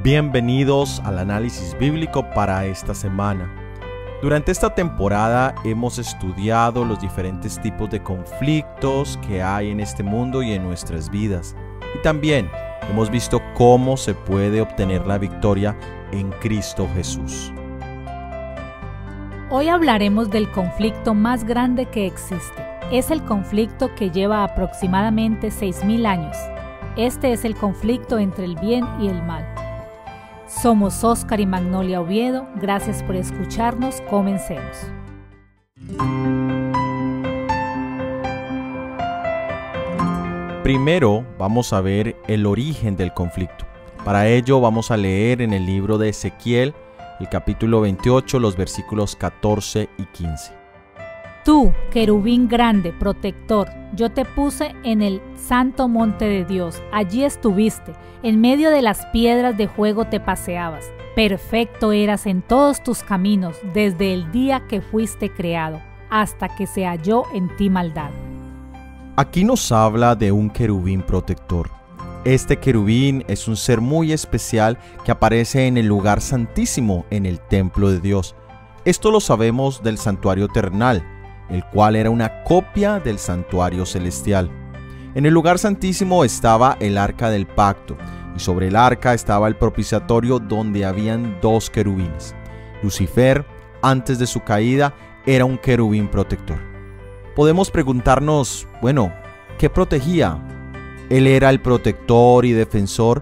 Bienvenidos al análisis bíblico para esta semana. Durante esta temporada hemos estudiado los diferentes tipos de conflictos que hay en este mundo y en nuestras vidas. Y también hemos visto cómo se puede obtener la victoria en Cristo Jesús. Hoy hablaremos del conflicto más grande que existe. Es el conflicto que lleva aproximadamente 6.000 años. Este es el conflicto entre el bien y el mal. Somos Oscar y Magnolia Oviedo. Gracias por escucharnos. Comencemos. Primero vamos a ver el origen del conflicto. Para ello vamos a leer en el libro de Ezequiel, el capítulo 28, los versículos 14 y 15. Tú, querubín grande, protector, yo te puse en el santo monte de Dios. Allí estuviste, en medio de las piedras de fuego te paseabas. Perfecto eras en todos tus caminos, desde el día que fuiste creado, hasta que se halló en ti maldad. Aquí nos habla de un querubín protector. Este querubín es un ser muy especial que aparece en el lugar santísimo en el templo de Dios. Esto lo sabemos del santuario terrenal, el cual era una copia del santuario celestial. En el lugar santísimo estaba el arca del pacto, y sobre el arca estaba el propiciatorio donde habían dos querubines. Lucifer, antes de su caída, era un querubín protector. Podemos preguntarnos, ¿qué protegía? Él era el protector y defensor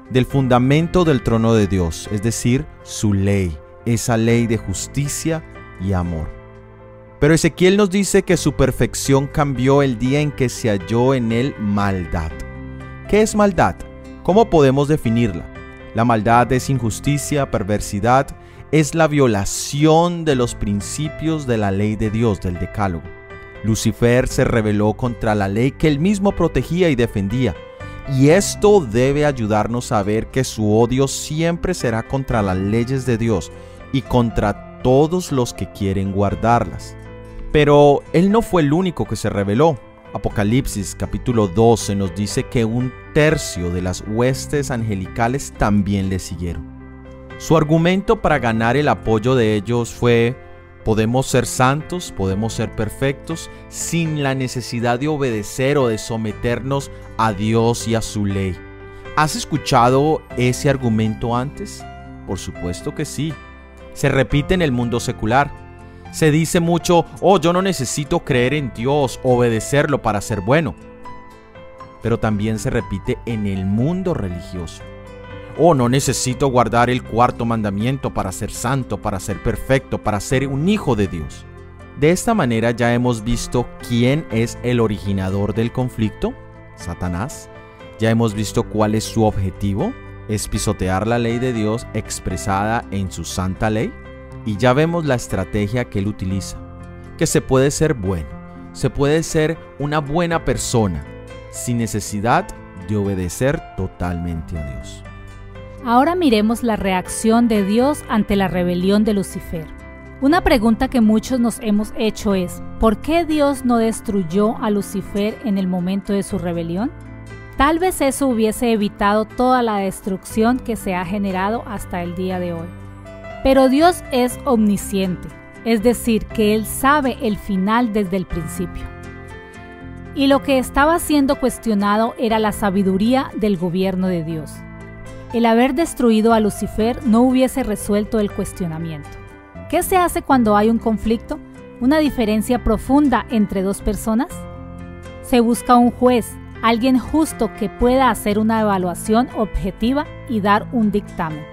del fundamento del trono de Dios, es decir, su ley, esa ley de justicia y amor. Pero Ezequiel nos dice que su perfección cambió el día en que se halló en él maldad. ¿Qué es maldad? ¿Cómo podemos definirla? La maldad es injusticia, perversidad, es la violación de los principios de la ley de Dios, del Decálogo. Lucifer se rebeló contra la ley que él mismo protegía y defendía. Y esto debe ayudarnos a ver que su odio siempre será contra las leyes de Dios y contra todos los que quieren guardarlas. Pero él no fue el único que se rebeló. Apocalipsis capítulo 12 nos dice que 1/3 de las huestes angelicales también le siguieron. Su argumento para ganar el apoyo de ellos fue: podemos ser santos, podemos ser perfectos, sin la necesidad de obedecer o de someternos a Dios y a su ley. ¿Has escuchado ese argumento antes? Por supuesto que sí. Se repite en el mundo secular. Se dice mucho, yo no necesito creer en Dios, obedecerlo para ser bueno. Pero también se repite en el mundo religioso. No necesito guardar el 4º mandamiento para ser santo, para ser perfecto, para ser un hijo de Dios. De esta manera ya hemos visto quién es el originador del conflicto, Satanás. Ya hemos visto cuál es su objetivo, es pisotear la ley de Dios expresada en su santa ley. Y ya vemos la estrategia que él utiliza, que se puede ser bueno, se puede ser una buena persona, sin necesidad de obedecer totalmente a Dios. Ahora miremos la reacción de Dios ante la rebelión de Lucifer. Una pregunta que muchos nos hemos hecho es: ¿por qué Dios no destruyó a Lucifer en el momento de su rebelión? Tal vez eso hubiese evitado toda la destrucción que se ha generado hasta el día de hoy. Pero Dios es omnisciente, es decir, que Él sabe el final desde el principio. Y lo que estaba siendo cuestionado era la sabiduría del gobierno de Dios. El haber destruido a Lucifer no hubiese resuelto el cuestionamiento. ¿Qué se hace cuando hay un conflicto? ¿Una diferencia profunda entre dos personas? Se busca un juez, alguien justo que pueda hacer una evaluación objetiva y dar un dictamen.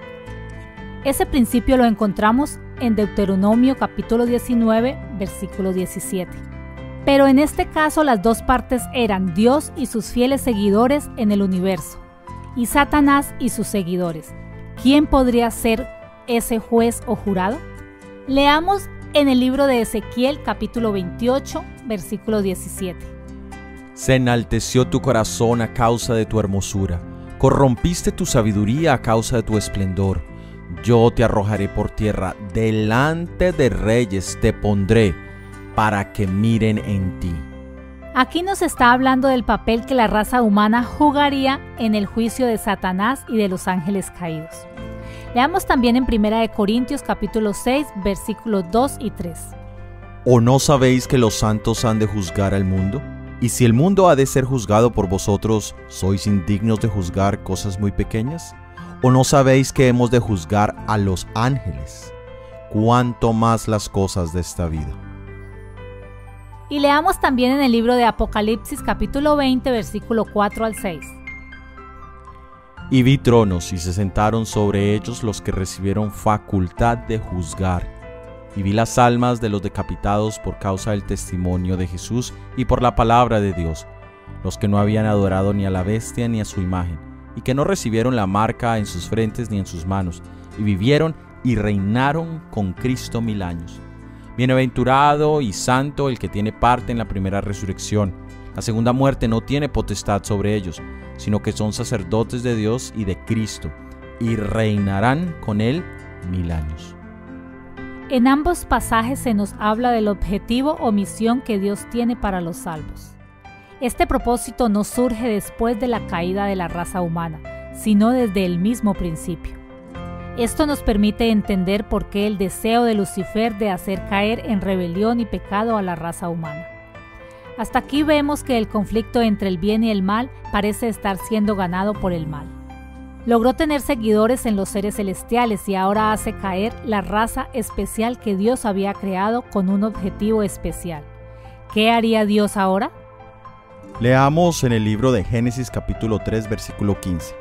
Ese principio lo encontramos en Deuteronomio capítulo 19, versículo 17. Pero en este caso las dos partes eran Dios y sus fieles seguidores en el universo, y Satanás y sus seguidores. ¿Quién podría ser ese juez o jurado? Leamos en el libro de Ezequiel capítulo 28, versículo 17. Se enalteció tu corazón a causa de tu hermosura, corrompiste tu sabiduría a causa de tu esplendor. Yo te arrojaré por tierra, delante de reyes te pondré, para que miren en ti. Aquí nos está hablando del papel que la raza humana jugaría en el juicio de Satanás y de los ángeles caídos. Leamos también en 1 Corintios capítulo 6, versículos 2 y 3. ¿O no sabéis que los santos han de juzgar al mundo? Y si el mundo ha de ser juzgado por vosotros, ¿sois indignos de juzgar cosas muy pequeñas? ¿O no sabéis que hemos de juzgar a los ángeles? ¿Cuánto más las cosas de esta vida? Y leamos también en el libro de Apocalipsis capítulo 20, versículo 4 al 6. Y vi tronos, y se sentaron sobre ellos los que recibieron facultad de juzgar. Y vi las almas de los decapitados por causa del testimonio de Jesús y por la palabra de Dios, los que no habían adorado ni a la bestia ni a su imagen, y que no recibieron la marca en sus frentes ni en sus manos, y vivieron y reinaron con Cristo 1000 años. Bienaventurado y santo el que tiene parte en la primera resurrección. La segunda muerte no tiene potestad sobre ellos, sino que son sacerdotes de Dios y de Cristo, y reinarán con él 1000 años. En ambos pasajes se nos habla del objetivo o misión que Dios tiene para los salvos. Este propósito no surge después de la caída de la raza humana, sino desde el mismo principio. Esto nos permite entender por qué el deseo de Lucifer de hacer caer en rebelión y pecado a la raza humana. Hasta aquí vemos que el conflicto entre el bien y el mal parece estar siendo ganado por el mal. Logró tener seguidores en los seres celestiales y ahora hace caer la raza especial que Dios había creado con un objetivo especial. ¿Qué haría Dios ahora? Leamos en el libro de Génesis capítulo 3, versículo 15.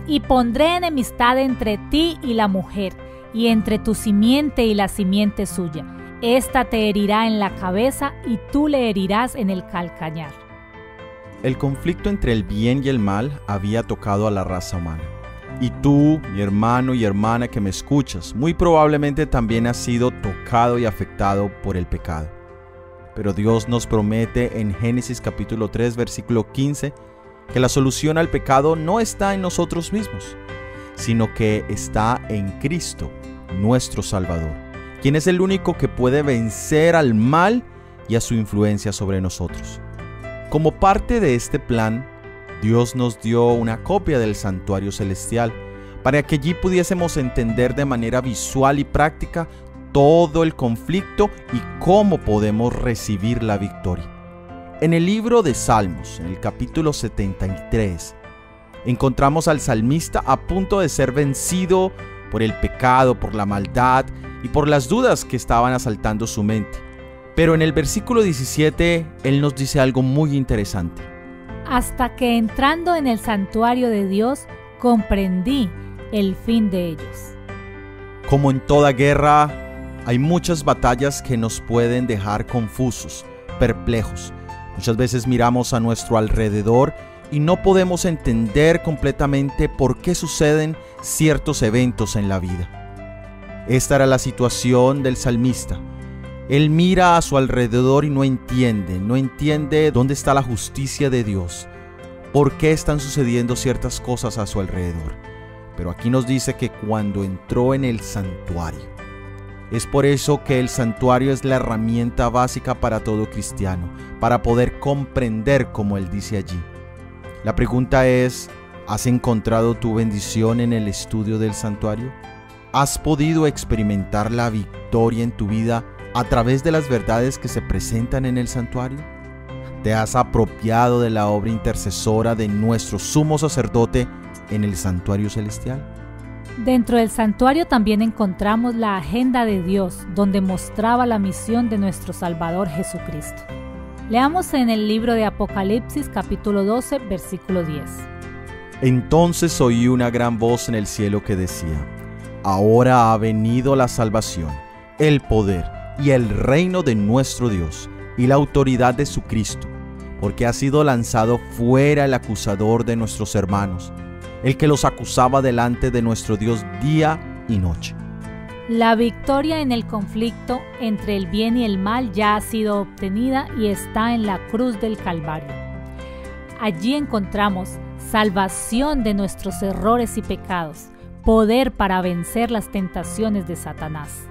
Y pondré enemistad entre ti y la mujer, y entre tu simiente y la simiente suya. Esta te herirá en la cabeza y tú le herirás en el calcañar. El conflicto entre el bien y el mal había tocado a la raza humana. Y tú, mi hermano y hermana que me escuchas, muy probablemente también has sido tocado y afectado por el pecado. Pero Dios nos promete en Génesis capítulo 3, versículo 15, que la solución al pecado no está en nosotros mismos, sino que está en Cristo, nuestro Salvador, quien es el único que puede vencer al mal y a su influencia sobre nosotros. Como parte de este plan, Dios nos dio una copia del santuario celestial para que allí pudiésemos entender de manera visual y práctica todo el conflicto y cómo podemos recibir la victoria. En el libro de Salmos, en el capítulo 73, encontramos al salmista a punto de ser vencido por el pecado, por la maldad y por las dudas que estaban asaltando su mente. Pero en el versículo 17, él nos dice algo muy interesante. Hasta que entrando en el santuario de Dios, comprendí el fin de ellos. Como en toda guerra, hay muchas batallas que nos pueden dejar confusos, perplejos. Muchas veces miramos a nuestro alrededor y no podemos entender completamente por qué suceden ciertos eventos en la vida. Esta era la situación del salmista. Él mira a su alrededor y no entiende dónde está la justicia de Dios, por qué están sucediendo ciertas cosas a su alrededor. Pero aquí nos dice que cuando entró en el santuario, es por eso que el santuario es la herramienta básica para todo cristiano, para poder comprender como él dice allí. La pregunta es, ¿has encontrado tu bendición en el estudio del santuario? ¿Has podido experimentar la victoria en tu vida a través de las verdades que se presentan en el santuario? ¿Te has apropiado de la obra intercesora de nuestro sumo sacerdote en el santuario celestial? Dentro del santuario también encontramos la agenda de Dios, donde mostraba la misión de nuestro Salvador Jesucristo. Leamos en el libro de Apocalipsis capítulo 12, versículo 10. Entonces oí una gran voz en el cielo que decía: ahora ha venido la salvación, el poder y el reino de nuestro Dios y la autoridad de su Cristo, porque ha sido lanzado fuera el acusador de nuestros hermanos, el que los acusaba delante de nuestro Dios día y noche. La victoria en el conflicto entre el bien y el mal ya ha sido obtenida y está en la cruz del Calvario. Allí encontramos salvación de nuestros errores y pecados, poder para vencer las tentaciones de Satanás,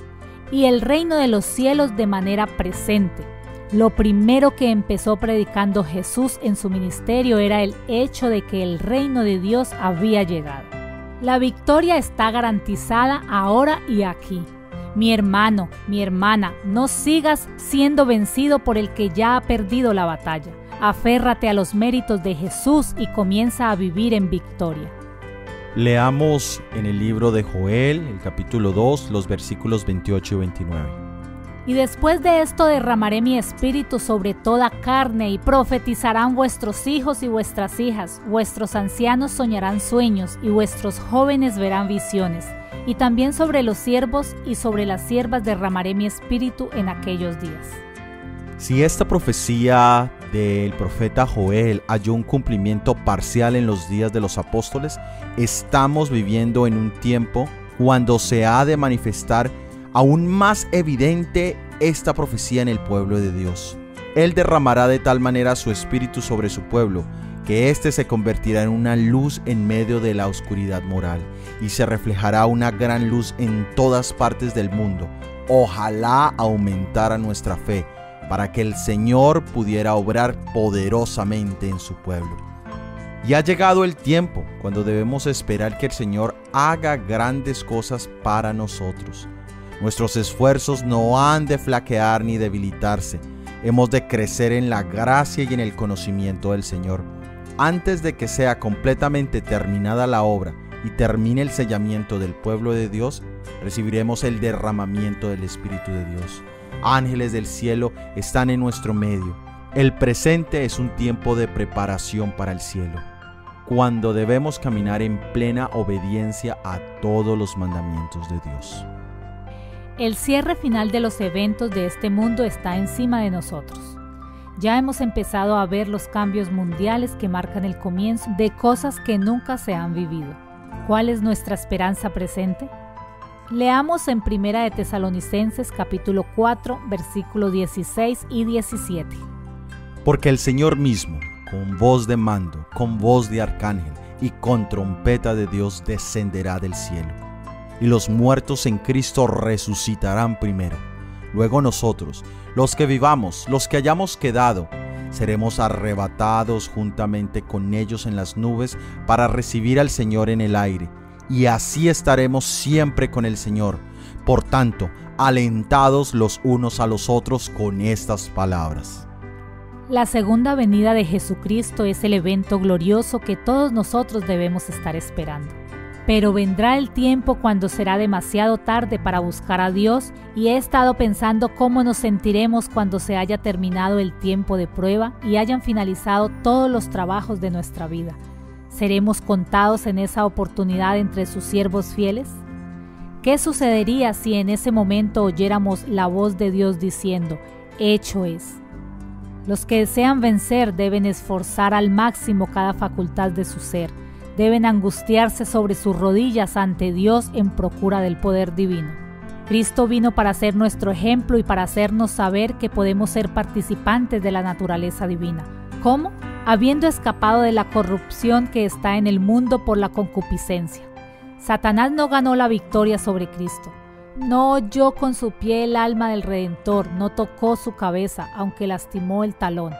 y el reino de los cielos de manera presente, Lo primero que empezó predicando Jesús en su ministerio era el hecho de que el reino de Dios había llegado. La victoria está garantizada ahora y aquí. Mi hermano, mi hermana, no sigas siendo vencido por el que ya ha perdido la batalla. Aférrate a los méritos de Jesús y comienza a vivir en victoria. Leamos en el libro de Joel, el capítulo 2, los versículos 28 y 29. Y después de esto derramaré mi espíritu sobre toda carne, y profetizarán vuestros hijos y vuestras hijas, vuestros ancianos soñarán sueños, y vuestros jóvenes verán visiones. Y también sobre los siervos y sobre las siervas derramaré mi espíritu en aquellos días. Si esta profecía del profeta Joel halló un cumplimiento parcial en los días de los apóstoles, estamos viviendo en un tiempo cuando se ha de manifestar aún más evidente esta profecía en el pueblo de Dios. Él derramará de tal manera su espíritu sobre su pueblo, que éste se convertirá en una luz en medio de la oscuridad moral, y se reflejará una gran luz en todas partes del mundo. Ojalá aumentara nuestra fe, para que el Señor pudiera obrar poderosamente en su pueblo. Y ha llegado el tiempo cuando debemos esperar que el Señor haga grandes cosas para nosotros. Nuestros esfuerzos no han de flaquear ni debilitarse. Hemos de crecer en la gracia y en el conocimiento del Señor. Antes de que sea completamente terminada la obra y termine el sellamiento del pueblo de Dios, recibiremos el derramamiento del Espíritu de Dios. Ángeles del cielo están en nuestro medio. El presente es un tiempo de preparación para el cielo, cuando debemos caminar en plena obediencia a todos los mandamientos de Dios. El cierre final de los eventos de este mundo está encima de nosotros. Ya hemos empezado a ver los cambios mundiales que marcan el comienzo de cosas que nunca se han vivido. ¿Cuál es nuestra esperanza presente? Leamos en Primera de Tesalonicenses capítulo 4, versículos 16 y 17. Porque el Señor mismo, con voz de mando, con voz de arcángel y con trompeta de Dios, descenderá del cielo. Y los muertos en Cristo resucitarán primero. Luego nosotros, los que vivamos, los que hayamos quedado, seremos arrebatados juntamente con ellos en las nubes para recibir al Señor en el aire. Y así estaremos siempre con el Señor. Por tanto, alentados los unos a los otros con estas palabras. La segunda venida de Jesucristo es el evento glorioso que todos nosotros debemos estar esperando. Pero vendrá el tiempo cuando será demasiado tarde para buscar a Dios, y he estado pensando cómo nos sentiremos cuando se haya terminado el tiempo de prueba y hayan finalizado todos los trabajos de nuestra vida. ¿Seremos contados en esa oportunidad entre sus siervos fieles? ¿Qué sucedería si en ese momento oyéramos la voz de Dios diciendo, hecho es? Los que desean vencer deben esforzar al máximo cada facultad de su ser. Deben angustiarse sobre sus rodillas ante Dios en procura del poder divino. Cristo vino para ser nuestro ejemplo y para hacernos saber que podemos ser participantes de la naturaleza divina. ¿Cómo? Habiendo escapado de la corrupción que está en el mundo por la concupiscencia. Satanás no ganó la victoria sobre Cristo. No holló con su pie el alma del Redentor, no tocó su cabeza, aunque lastimó el talón.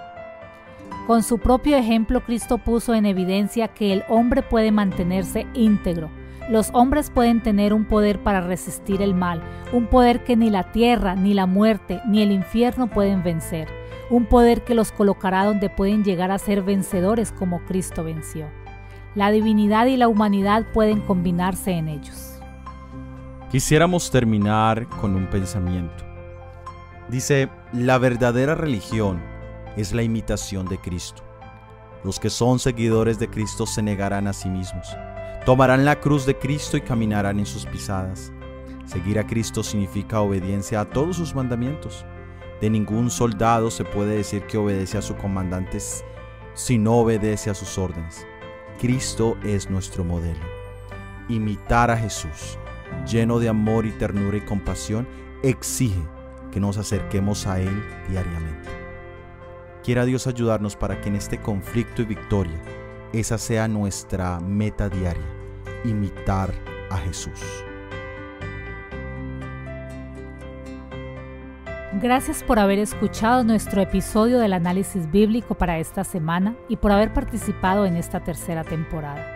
Con su propio ejemplo, Cristo puso en evidencia que el hombre puede mantenerse íntegro. Los hombres pueden tener un poder para resistir el mal, un poder que ni la tierra, ni la muerte, ni el infierno pueden vencer, un poder que los colocará donde pueden llegar a ser vencedores como Cristo venció. La divinidad y la humanidad pueden combinarse en ellos. Quisiéramos terminar con un pensamiento. Dice, la verdadera religión es la imitación de Cristo. Los que son seguidores de Cristo se negarán a sí mismos, tomarán la cruz de Cristo y caminarán en sus pisadas. Seguir a Cristo significa obediencia a todos sus mandamientos. De ningún soldado se puede decir que obedece a su comandante si no obedece a sus órdenes. Cristo es nuestro modelo. Imitar a Jesús, lleno de amor y ternura y compasión, exige que nos acerquemos a Él diariamente. Quiera Dios ayudarnos para que en este conflicto y victoria, esa sea nuestra meta diaria, imitar a Jesús. Gracias por haber escuchado nuestro episodio del análisis bíblico para esta semana y por haber participado en esta tercera temporada.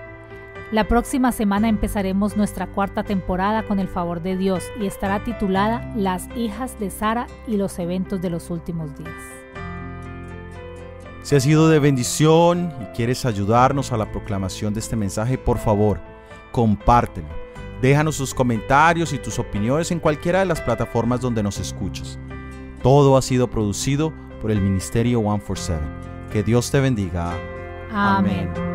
La próxima semana empezaremos nuestra cuarta temporada con el favor de Dios y estará titulada Las hijas de Sara y los eventos de los últimos días. Si ha sido de bendición y quieres ayudarnos a la proclamación de este mensaje, por favor, compártelo. Déjanos sus comentarios y tus opiniones en cualquiera de las plataformas donde nos escuchas. Todo ha sido producido por el Ministerio 147. Que Dios te bendiga. Amén.